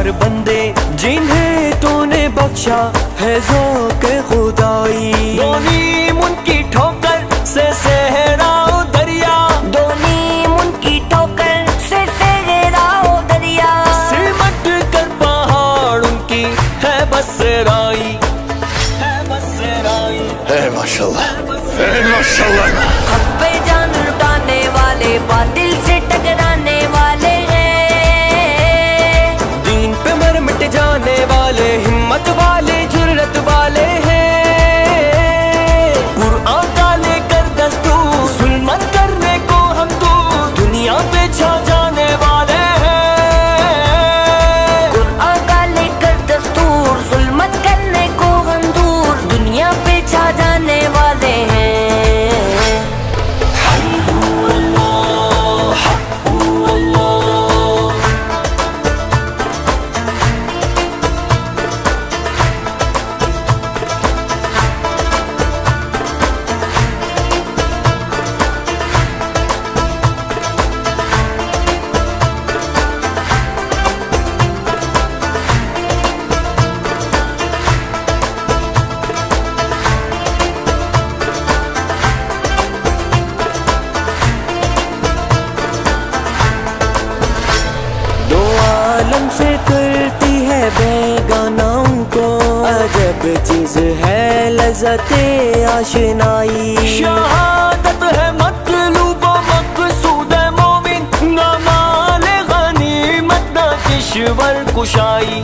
हर बंदे जिन्हें तूने बख्शा है ज़ौक़ खुदाई। दोनी मुनकी ठोकर से सहराओ दरिया, दोनी मुनकी ठोकर से सहराओ दरिया, सिमट कर पहाड़ उनकी है बसराई, है बसराई, है माशाल्लाह, है माशाल्लाह। हक पे जान लुटाने वाले, बातिल से टकराने वाले हैं, दीन पे मर मिट जाने वाले, हिम्मत वाले, जुर्रत वाले हैं। कुरान का लेकर दस्तूर, जुल्मत करने को हम दूर, दुनिया पे छा जाने वाले हैं। कुरान का लेकर दस्तूर, जुल्मत करने को हम दूर, दुनिया पे छा जाने वाले हैं। से करती है बेगाना उनको, अजब चीज है लज़्ज़ते आशनाई। शहादत है मतलूब मक़सूद मोमिन, न माल गनीमत न किश्वर कुशाई।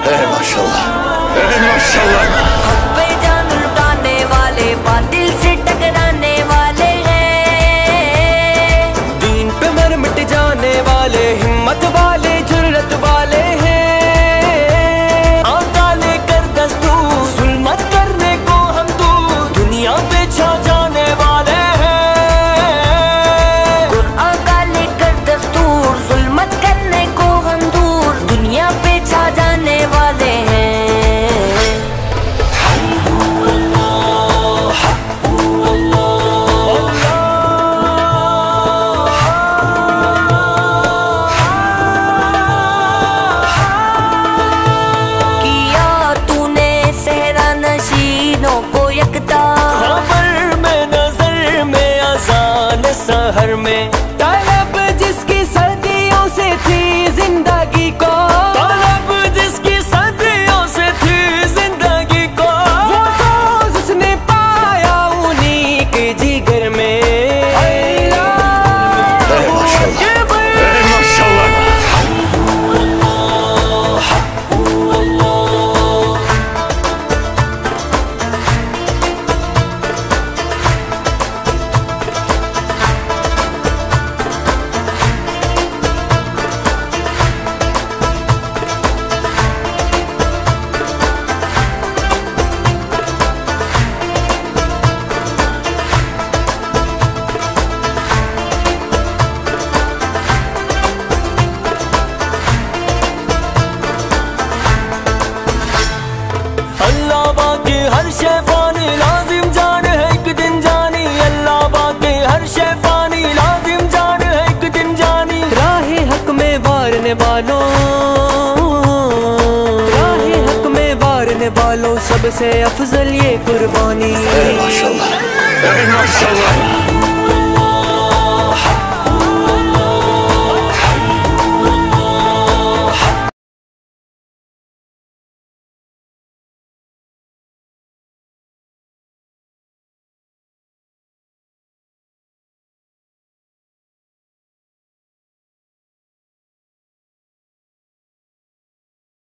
है माशाल्लाह, है माशाल्लाह। हक पे जान लुटाने वाले, बातिल से टकराने वाले हैं, दीन पे मर मिट जाने वाले, हिम्मत वाले, जुर्रत वाले हैं। आका लेकर दस्तूर, जुल्मत करने को हम दूर, दुनिया पे छा जाने वाले हैं। कुरान का लेकर दस्तूर, जुल्मत करने को हम दूर, दुनिया पे छा जाने वाले हैं। खबर में, नजर में, अज़ान सहर में, तलब जिसकी सदियों से थी जिंदगी को, तलब जिसकी सदियों से थी जिंदगी को, वो सोज़ उसने पाया उन्हीं के जिगर में। अल्लाह बाकी हर शै फानी, लाजिम जान है एक दिन जानी। अल्लाह बाकी हर शै फानी, लाजिम जान है एक दिन जानी। राहे हक में वारने वालों, राहे हक में वारने वालों, सबसे अफजल ये कुर्बानी। माशाल्लाह, माशाल्लाह।